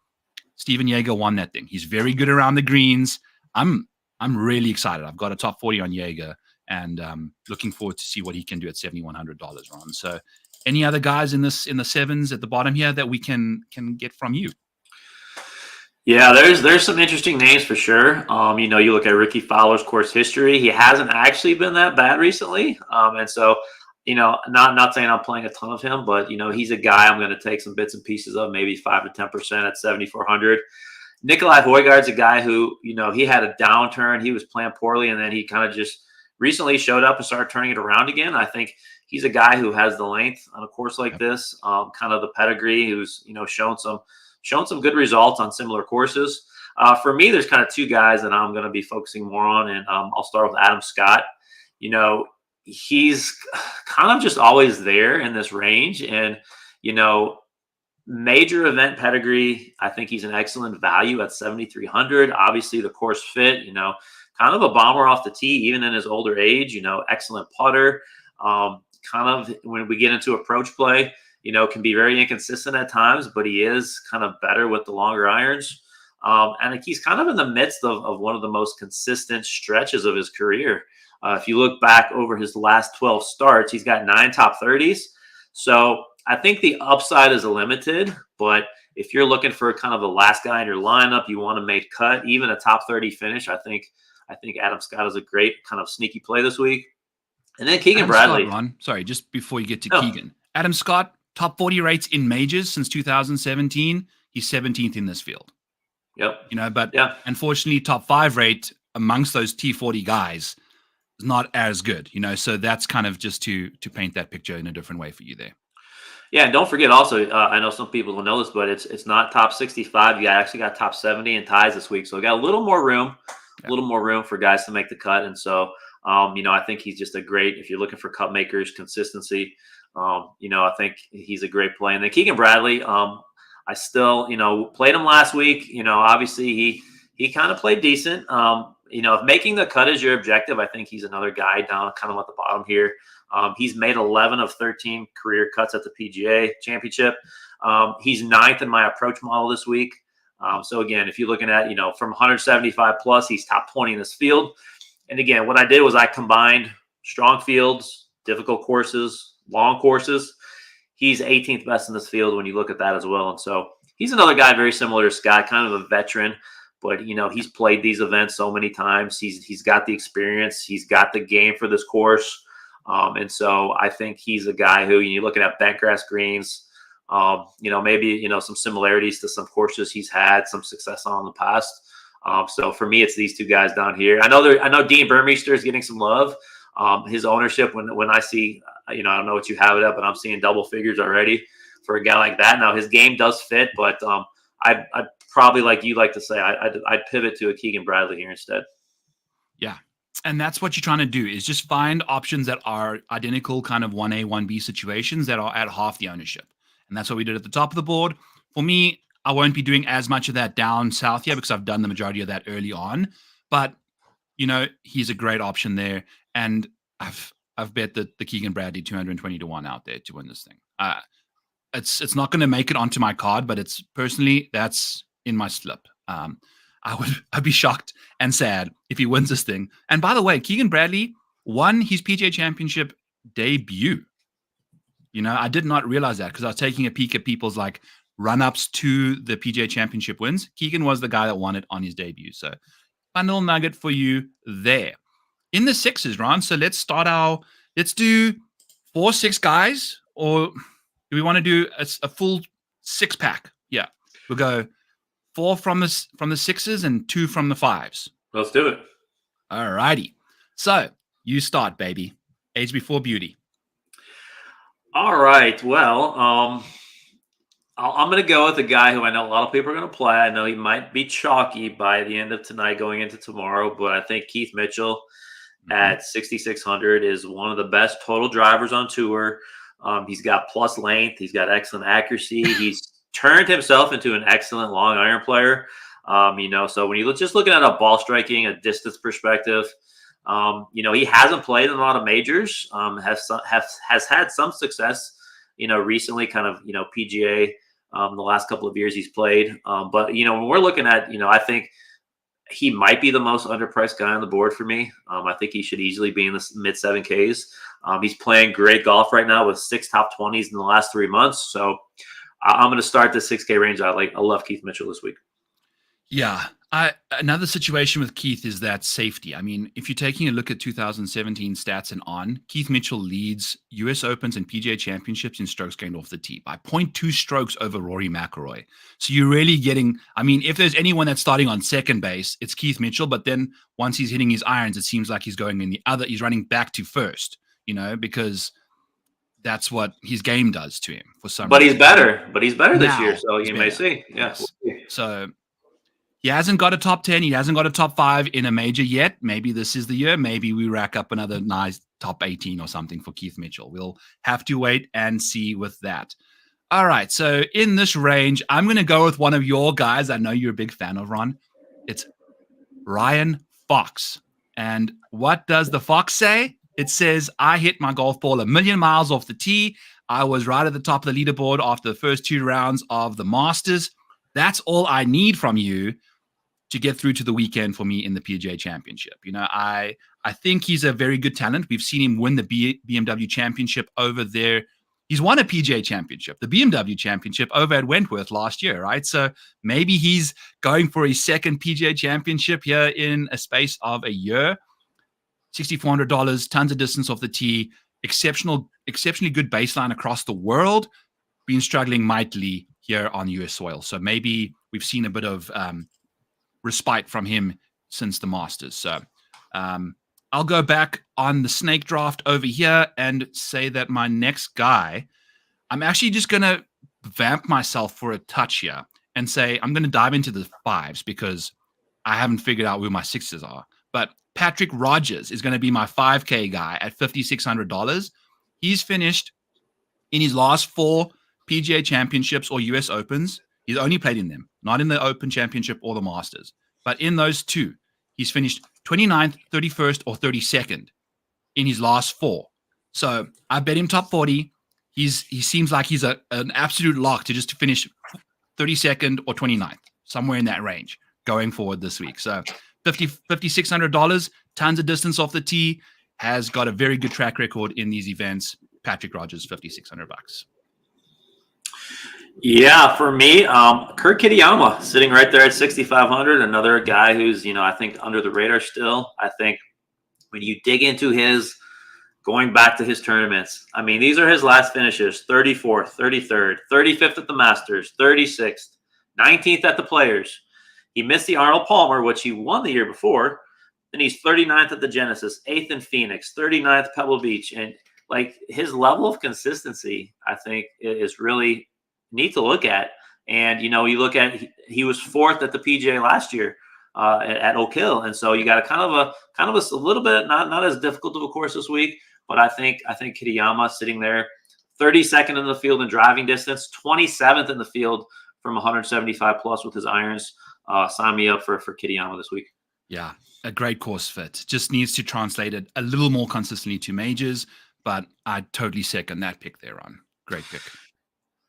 S1: Steven Yeager won that thing. He's very good around the greens. I'm really excited. I've got a top 40 on Yeager and looking forward to see what he can do at $7,100, Ron. So any other guys in the sevens at the bottom here that we can get from you?
S2: Yeah, there's some interesting names for sure. You look at Ricky Fowler's course history. He hasn't actually been that bad recently. And so, not saying I'm playing a ton of him, but he's a guy I'm going to take some bits and pieces of, maybe 5 to 10% at 7,400. Nikolai Højgaard's a guy who, he had a downturn. He was playing poorly, and then he kind of just recently showed up and started turning it around again. I think he's a guy who has the length on a course like this, kind of the pedigree, who's, shown some good results on similar courses. For me, there's kind of 2 guys that I'm going to be focusing more on, and I'll start with Adam Scott. He's kind of just always there in this range, and, major event pedigree. I think he's an excellent value at 7,300. Obviously, the course fit, kind of a bomber off the tee, even in his older age, excellent putter. Kind of when we get into approach play, can be very inconsistent at times, but he is kind of better with the longer irons. And he's kind of in the midst of one of the most consistent stretches of his career. If you look back over his last 12 starts, he's got 9 top 30s. So I think the upside is limited, but if you're looking for kind of the last guy in your lineup, you want to make cut, even a top 30 finish, I think Adam Scott is a great kind of sneaky play this week. And then Keegan Bradley.
S1: Scott, Ron, sorry, just before you get to Keegan. Adam Scott, top 40 rates in majors since 2017. He's 17th in this field.
S2: Yep.
S1: But unfortunately, top 5 rate amongst those T40 guys is not as good, so that's kind of just to paint that picture in a different way for you there.
S2: Yeah, and don't forget also, I know some people will know this, but it's not top 65. You actually got top 70 and ties this week. So we got a little more room for guys to make the cut. And so, I think he's just a great, if you're looking for cut makers, consistency, I think he's a great play. And then Keegan Bradley, I still, played him last week. Obviously he kind of played decent. If making the cut is your objective, I think he's another guy down kind of at the bottom here. He's made 11 of 13 career cuts at the PGA Championship. He's 9th in my approach model this week. So again, if you're looking at, from 175 plus, he's top 20 in this field. And again, what I did was I combined strong fields, difficult courses, long courses. He's 18th best in this field when you look at that as well. And so he's another guy very similar to Scott, kind of a veteran, but he's played these events so many times. He's got the experience. He's got the game for this course. And so I think he's a guy who, you're looking at bentgrass greens, maybe, some similarities to some courses he's had some success on in the past. So for me, it's these 2 guys down here. I know Dean Burmeister is getting some love. His ownership, when I see, I don't know what you have it up, but I'm seeing double figures already for a guy like that. Now his game does fit, but I'd probably, like you like to say, I'd pivot to a Keegan Bradley here instead.
S1: Yeah. And that's what you're trying to do, is just find options that are identical kind of 1A, 1B situations that are at half the ownership. And that's what we did at the top of the board. For me, I won't be doing as much of that down south here because I've done the majority of that early on. But, he's a great option there. And I've bet the Keegan Bradley 220 to 1 out there to win this thing. It's not going to make it onto my card, but it's personally that's in my slip. I'd be shocked and sad if he wins this thing. And by the way, Keegan Bradley won his PGA Championship debut. You know, I did not realize that because I was taking a peek at people's like run-ups to the PGA Championship wins. Keegan was the guy that won it on his debut. So, a little nugget for you there. In the sixes, Ron. So let's do 4-6 guys, or do we want to do a full 6-pack? Yeah, we'll go 4 from the sixes and 2 from the 5s.
S2: Let's do it.
S1: All righty. So you start, baby. Age before beauty.
S2: All right. Well, I'm going to go with a guy who I know a lot of people are going to play. I know he might be chalky by the end of tonight going into tomorrow, but I think Keith Mitchell at 6,600 is one of the best total drivers on tour. He's got plus length. He's got excellent accuracy. He's turned himself into an excellent long iron player. So when you just looking at a ball striking, a distance perspective, he hasn't played in a lot of majors, has had some success, recently kind of, PGA, the last couple of years he's played. But when we're looking at, I think he might be the most underpriced guy on the board for me. I think he should easily be in the mid 7Ks. He's playing great golf right now with 6 top 20s in the last 3 months. So I'm going to start the 6K range. I love Keith Mitchell this week.
S1: Yeah. Another situation with Keith is that safety. I mean, if you're taking a look at 2017 stats and on, Keith Mitchell leads US Opens and PGA Championships in strokes gained off the tee by 0.2 strokes over Rory McIlroy. So you're really getting, I mean, if there's anyone that's starting on second base, it's Keith Mitchell. But then once he's hitting his irons, it seems like he's going in he's running back to first, because that's what his game does to him for some reason. But he's better this year. So you may see. Yes. So he hasn't got a top 10. He hasn't got a top 5 in a major yet. Maybe this is the year. Maybe we rack up another nice top 18 or something for Keith Mitchell. We'll have to wait and see with that. All right. So in this range, I'm going to go with one of your guys I know you're a big fan of, Ron. It's Ryan Fox. And what does the Fox say? It says, I hit my golf ball 1,000,000 miles off the tee. I was right at the top of the leaderboard after the first 2 rounds of the Masters. That's all I need from you to get through to the weekend for me in the PGA Championship. I think he's a very good talent. We've seen him win the BMW Championship over there. He's won a PGA Championship, the BMW Championship over at Wentworth last year, right? So maybe he's going for his second PGA Championship here in a space of a year. $6,400, tons of distance off the tee, exceptionally good baseline across the world, been struggling mightily here on US soil. So maybe we've seen a bit of respite from him since the Masters. So I'll go back on the snake draft over here and say that my next guy, I'm actually just going to vamp myself for a touch here and say I'm going to dive into the 5s because I haven't figured out who my 6s are. But Patrick Rodgers is going to be my 5K guy at $5,600. He's finished in his last 4 PGA Championships or US Opens. He's only played in them, not in the Open Championship or the Masters. But in those 2, he's finished 29th, 31st, or 32nd in his last 4. So I bet him top 40. He seems like he's an absolute lock to just finish 32nd or 29th, somewhere in that range going forward this week. So $5,600, tons of distance off the tee, has got a very good track record in these events. Patrick Rodgers, $5,600.
S2: Yeah, for me, Kurt Kitayama sitting right there at 6,500. Another guy who's, I think under the radar still. I think when you dig into going back to his tournaments, I mean, these are his last finishes: 34th, 33rd, 35th at the Masters, 36th, 19th at the Players. He missed the Arnold Palmer, which he won the year before. Then he's 39th at the Genesis, 8th in Phoenix, 39th Pebble Beach, and his level of consistency, I think, is really neat to look at. And you look at he was 4th at the PGA last year at Oak Hill, and so you got a kind of a little bit not as difficult of a course this week. But I think Kitayama sitting there, 32nd in the field in driving distance, 27th in the field from 175 plus with his irons. Sign me up for Kitayama this week.
S1: Yeah, a great course fit. Just needs to translate it a little more consistently to majors, but I totally second that pick there on. Great pick.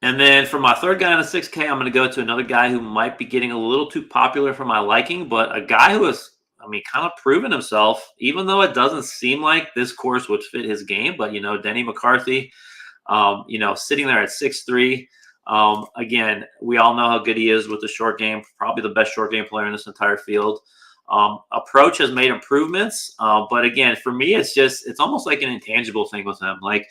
S2: And then for my third guy in the 6K, I'm going to go to another guy who might be getting a little too popular for my liking, but a guy who has, I mean, kind of proven himself, even though it doesn't seem like this course would fit his game. But, Denny McCarthy, sitting there at 6'3". Again, we all know how good he is with the short game, probably the best short game player in this entire field. Approach has made improvements, but again, for me, it's almost like an intangible thing with him. Like,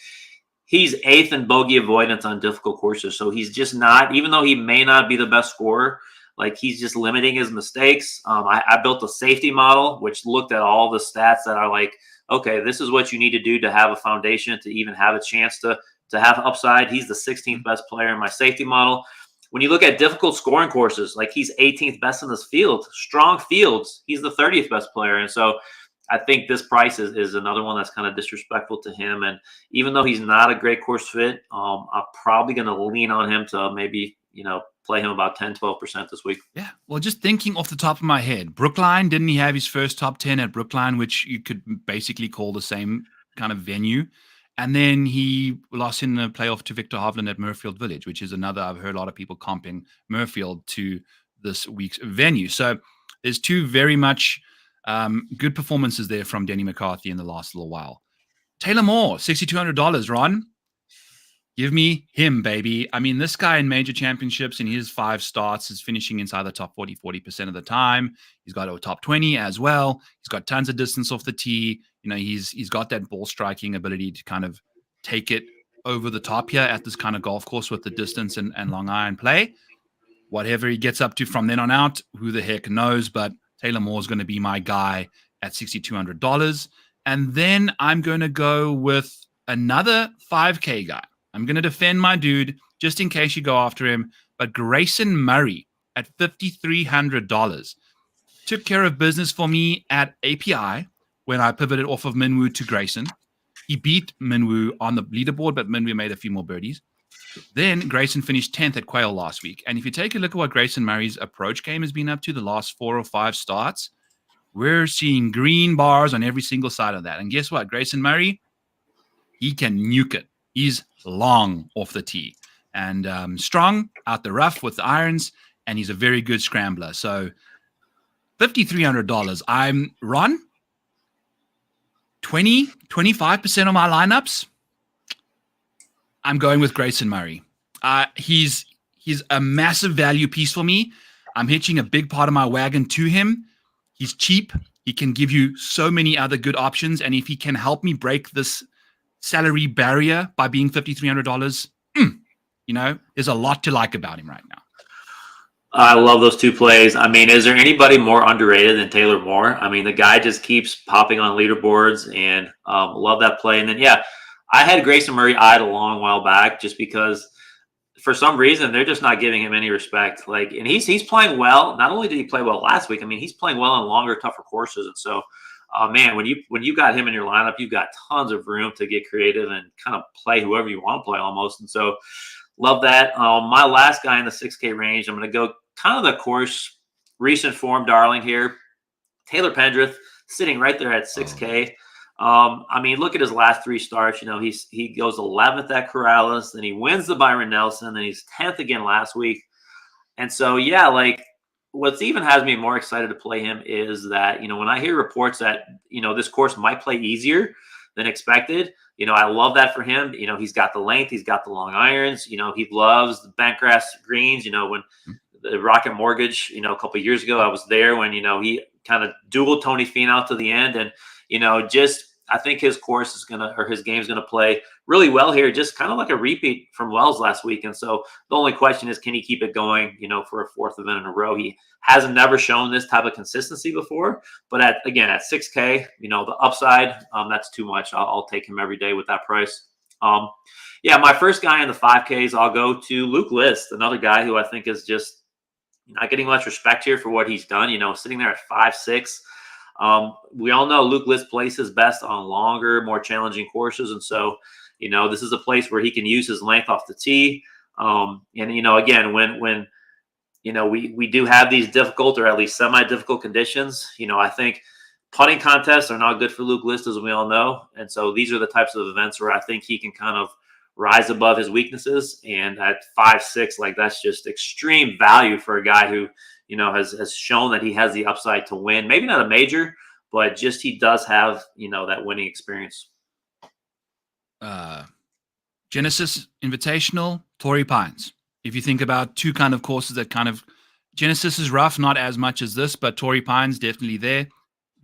S2: he's eighth in bogey avoidance on difficult courses, so he's just not. Even though he may not be the best scorer, like, he's just limiting his mistakes. I built a safety model which looked at all the stats that are like, okay, this is what you need to do to have a foundation to even have a chance to have upside. He's the 16th best player in my safety model. When you look at difficult scoring courses, like, he's 18th best in this field. Strong fields, he's the 30th best player. And so I think this price is another one that's kind of disrespectful to him. And even though he's not a great course fit, I'm probably going to lean on him to maybe, play him about 10, 12% this week.
S1: Yeah. Well, just thinking off the top of my head, Brookline, didn't he have his first top 10 at Brookline, which you could basically call the same kind of venue? And then he lost in the playoff to Victor Hovland at Murfield Village, which is another, I've heard a lot of people comping Murfield to this week's venue. So there's two very much good performances there from Denny McCarthy in the last little while. Taylor Moore, $6,200, Ron. Give me him, baby. I mean, this guy in major championships in his 5 starts is finishing inside the top 40% of the time. He's got a top 20 as well. He's got tons of distance off the tee. He's got that ball striking ability to kind of take it over the top here at this kind of golf course with the distance and long iron play. Whatever he gets up to from then on out, who the heck knows? But Taylor Moore is going to be my guy at $6,200. And then I'm going to go with another 5K guy. I'm going to defend my dude just in case you go after him. But Grayson Murray at $5,300 took care of business for me at API when I pivoted off of Minwoo to Grayson. He beat Minwoo on the leaderboard, but Minwoo made a few more birdies. Then Grayson finished 10th at Quail last week. And if you take a look at what Grayson Murray's approach game has been up to the last 4 or 5 starts, we're seeing green bars on every single side of that. And guess what? Grayson Murray, he can nuke it. He's long off the tee and strong out the rough with the irons, and he's a very good scrambler. So $5,300. I'm Ron, 25% of my lineups, I'm going with Grayson Murray. He's a massive value piece for me. I'm hitching a big part of my wagon to him. He's cheap. He can give you so many other good options. And if he can help me break this salary barrier by being $5,300, there's a lot to like about him right now.
S2: I love those two plays. I mean, is there anybody more underrated than Taylor Moore? I mean, the guy just keeps popping on leaderboards, and love that play. And then, yeah, I had Grayson Murray eyed a long while back just because for some reason they're just not giving him any respect. Like, and he's playing well. Not only did he play well last week, I mean, he's playing well on longer, tougher courses. And so, man, when you got him in your lineup, you've got tons of room to get creative and kind of play whoever you want to play almost. And so, love that. My last guy in the 6K range, I'm going to go kind of the course recent form darling here, Taylor Pendrith, sitting right there at 6K. I mean, look at his last 3 starts. He goes 11th at Corrales, then he wins the Byron Nelson, then he's 10th again last week. And so, yeah, like, what's even has me more excited to play him is that, when I hear reports that, this course might play easier than expected, I love that for him. He's got the length, he's got the long irons, he loves the bentgrass greens. When the Rocket Mortgage, a couple of years ago, I was there when, he kind of dueled Tony Finau to the end. And, I think his course is his game's going to play really well here, just kind of like a repeat from Wells last week. And so the only question is, can he keep it going, for a 4th event in a row? He hasn't never shown this type of consistency before, but at 6K, the upside, that's too much. I'll take him every day with that price. Yeah, my first guy in the 5Ks, I'll go to Luke List, another guy who I think is just not getting much respect here for what he's done, sitting there at 5'6". We all know Luke List plays his best on longer, more challenging courses. And so, this is a place where he can use his length off the tee. And, again, when we do have these difficult or at least semi-difficult conditions. I think putting contests are not good for Luke List, as we all know. And so these are the types of events where I think he can kind of rise above his weaknesses. And at 5'6", like that's just extreme value for a guy who, has shown that he has the upside to win. Maybe not a major, but just he does have, that winning experience.
S1: Genesis Invitational, Torrey Pines. If you think about two kind of courses that kind of, Genesis is rough, not as much as this, but Torrey Pines definitely there.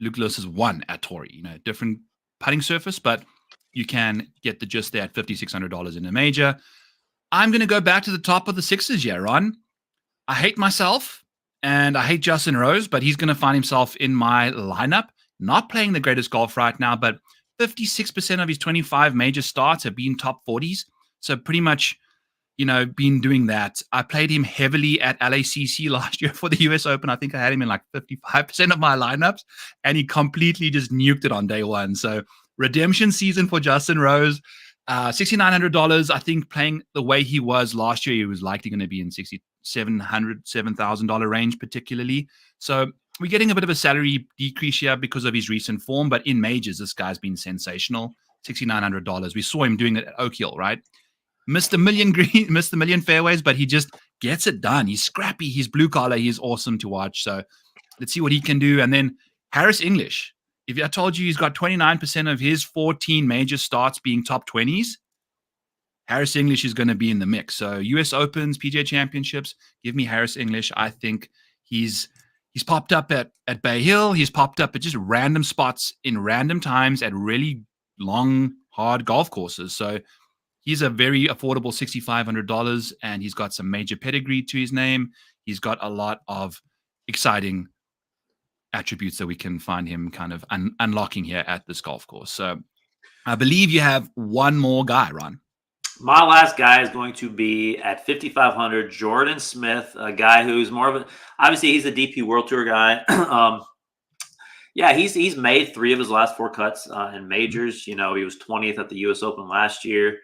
S1: Luke Lewis has won at Torrey, different putting surface, but you can get the gist there at $5,600 in a major. I'm going to go back to the top of the sixes here, Ron. I hate myself and I hate Justin Rose, but he's going to find himself in my lineup. Not playing the greatest golf right now, but 56% of his 25 major starts have been top 40s. So pretty much, been doing that. I played him heavily at LACC last year for the US Open. I think I had him in like 55% of my lineups, and he completely just nuked it on day one. So redemption season for Justin Rose. $6,900. I think playing the way he was last year, he was likely going to be in $7,000 range particularly. So we're getting a bit of a salary decrease here because of his recent form, but in majors, this guy's been sensational. $6,900. We saw him doing it at Oak Hill, right? Missed a million fairways, but he just gets it done. He's scrappy. He's blue collar. He's awesome to watch. So let's see what he can do. And then Harris English. If I told you he's got 29% of his 14 major starts being top 20s, Harris English is going to be in the mix. So US Opens, PGA Championships, give me Harris English. I think he's popped up at Bay Hill. He's popped up at just random spots in random times at really long, hard golf courses. So he's a very affordable $6,500, and he's got some major pedigree to his name. He's got a lot of exciting attributes that we can find him kind of unlocking here at this golf course. So I believe you have one more guy, Ron.
S2: My last guy is going to be at 5,500, Jordan Smith, a guy who's more of obviously he's a DP World Tour guy. Yeah, he's made 3 of his last 4 cuts in majors. He was 20th at the US Open last year.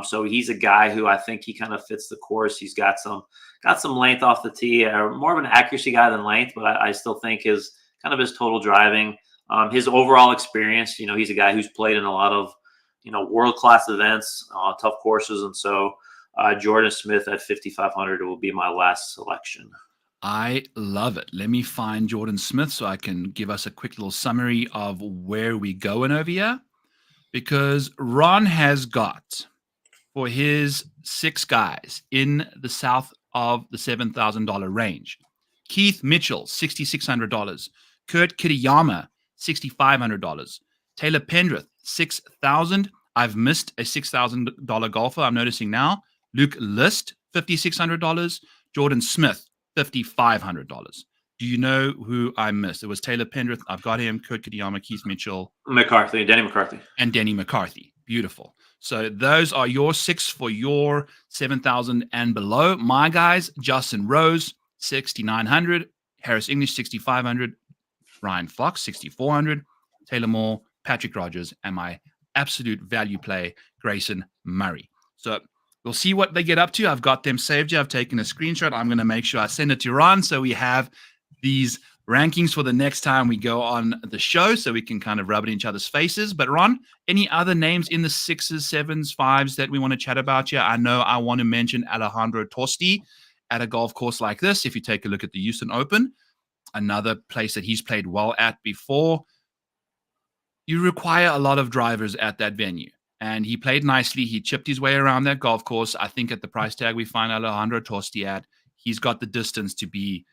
S2: So he's a guy who I think he kind of fits the course. He's got some length off the tee, more of an accuracy guy than length, but I still think his total driving, his overall experience, he's a guy who's played in a lot of, world-class events, tough courses. And so Jordan Smith at 5,500 will be my last selection.
S1: I love it. Let me find Jordan Smith so I can give us a quick little summary of where we going over here, because Ron has got, for his 6 guys in the south of the $7,000 range, Keith Mitchell, $6,600. Kurt Kitayama, $6,500. Taylor Pendrith, $6,000. I've missed a $6,000 golfer, I'm noticing now. Luke List, $5,600. Jordan Smith, $5,500. Do you know who I missed? It was Taylor Pendrith. I've got him. Kurt Kitayama, Keith Mitchell.
S2: Denny McCarthy.
S1: And Denny McCarthy. Beautiful. So those are your 6 for your 7,000 and below. My guys, Justin Rose, 6,900. Harris English, 6,500. Ryan Fox, 6,400. Taylor Moore, Patrick Rogers, and my absolute value play, Grayson Murray. So we'll see what they get up to. I've got them saved here. I've taken a screenshot. I'm going to make sure I send it to Ron so we have these rankings for the next time we go on the show, so we can kind of rub it in each other's faces. But Ron, any other names in the 6s, 7s, 5s that we want to chat about here? I know I want to mention Alejandro Tosti at a golf course like this. If you take a look at the Houston Open, another place that he's played well at before, you require a lot of drivers at that venue. And he played nicely. He chipped his way around that golf course. I think at the price tag we find Alejandro Tosti at, he's got the distance to be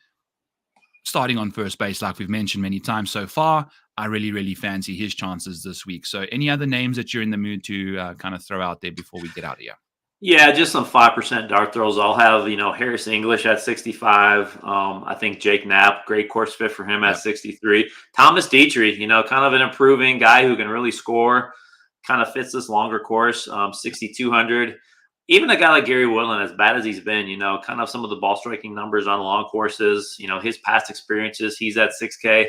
S1: starting on first base, like we've mentioned many times so far. I really, really fancy his chances this week. So any other names that you're in the mood to kind of throw out there before we get out of here?
S2: Yeah, just some 5% dart throws. I'll have, Harris English at 65. I think Jake Knapp, great course fit for him at 63. Thomas Dietrich, kind of an improving guy who can really score, kind of fits this longer course, 6,200. Even a guy like Gary Woodland, as bad as he's been, kind of some of the ball striking numbers on long courses, his past experiences, he's at 6K.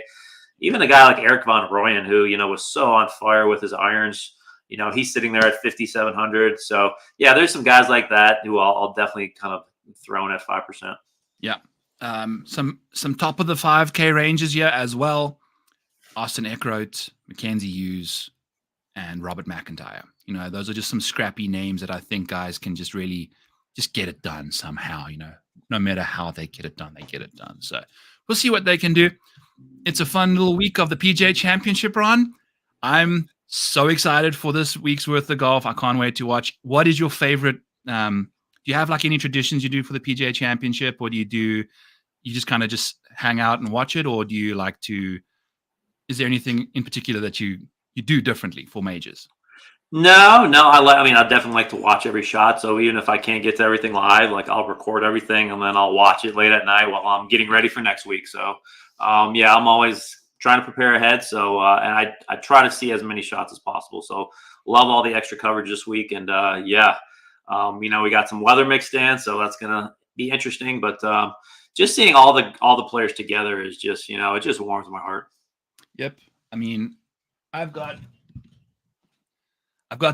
S2: Even a guy like Eric Von Royen, who, was so on fire with his irons, he's sitting there at 5,700. So, yeah, there's some guys like that who I'll definitely kind of throw in at 5%.
S1: Yeah, Some top of the 5K ranges here as well. Austin Eckroat, Mackenzie Hughes, and Robert McIntyre. You know, those are just some scrappy names that I think guys can just really just get it done somehow. You know, no matter how they get it done, they get it done. So we'll see what they can do. It's a fun little week of the PGA Championship, Ron. I'm so excited for this week's worth of golf. I can't wait to watch. What is your favorite? Do you have like any traditions you do for the PGA Championship, or do you just kind of just hang out and watch it, or do you like to? Is there anything in particular that you do differently for majors?
S2: No, I mean, I definitely like to watch every shot. So even if I can't get to everything live, like I'll record everything and then I'll watch it late at night while I'm getting ready for next week. So, yeah, I'm always trying to prepare ahead. So, and I try to see as many shots as possible. So, love all the extra coverage this week. And yeah, you know, we got some weather mixed in, so that's gonna be interesting. But just seeing all the players together is just, you know, it just warms my heart.
S1: Yep. I mean, I've got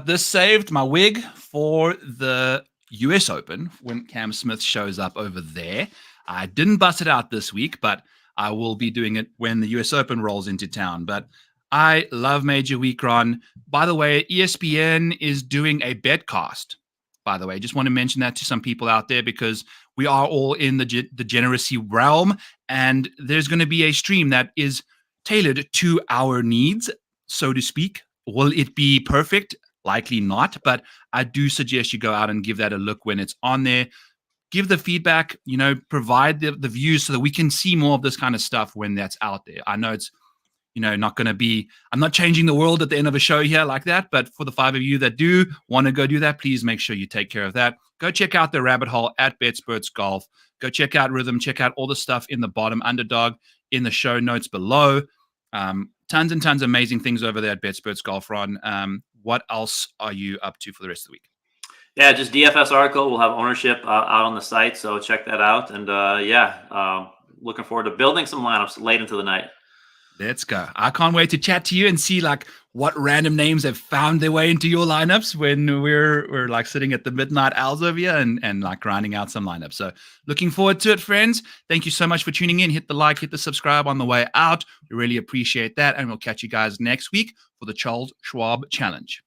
S1: this saved, my wig for the US Open when Cam Smith shows up over there. I didn't bust it out this week, but I will be doing it when the US Open rolls into town. But I love Major Week, Ron. By the way, ESPN is doing a betcast. By the way, just want to mention that to some people out there because we are all in the degeneracy realm, and there's going to be a stream that is tailored to our needs, so to speak. Will it be perfect? Likely not, but I do suggest you go out and give that a look when it's on there. Give the feedback, you know, provide the views so that we can see more of this kind of stuff when that's out there. I know it's, you know, not going to be, I'm not changing the world at the end of a show here like that, but for the 5 of you that do want to go do that, please make sure you take care of that. Go check out the rabbit hole at BetSperts Golf. Go check out Rhythm. Check out all the stuff in the bottom underdog in the show notes below. Tons and tons of amazing things over there at BetSperts Golf, Ron. What else are you up to for the rest of the week?
S2: Yeah, just DFS article. We'll have ownership out on the site, so check that out. And yeah, looking forward to building some lineups late into the night.
S1: Let's go. I can't wait to chat to you and see like what random names have found their way into your lineups when we're like sitting at the midnight owls over here and like grinding out some lineups. So looking forward to it, friends. Thank you so much for tuning in. Hit the like, hit the subscribe on the way out. We really appreciate that. And we'll catch you guys next week for the Charles Schwab Challenge.